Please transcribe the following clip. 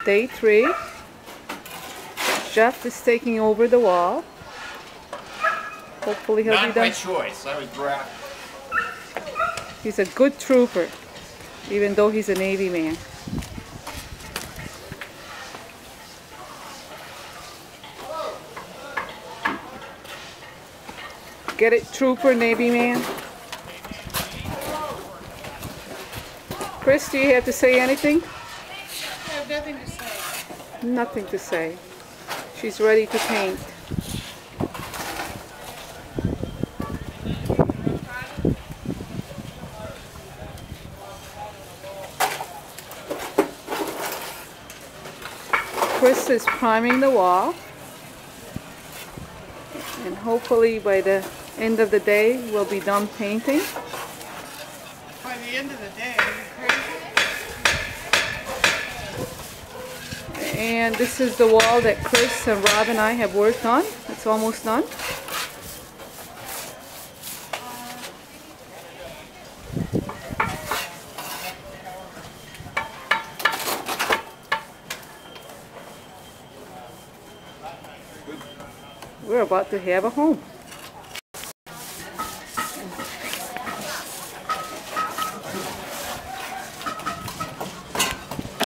day 3. Jeff is taking over the wall. Hopefully he'll be done. Not by choice. I was drafted. He's a good trooper, even though he's a Navy man. Get it, trooper, Navy man? Chris, do you have to say anything? I have nothing to say. Nothing to say. She's ready to paint. Chris is priming the wall, and hopefully by the end of the day we'll be done painting. By the end of the day, are you crazy? And this is the wall that Chris and Rob and I have worked on. It's almost done. We're about to have a home.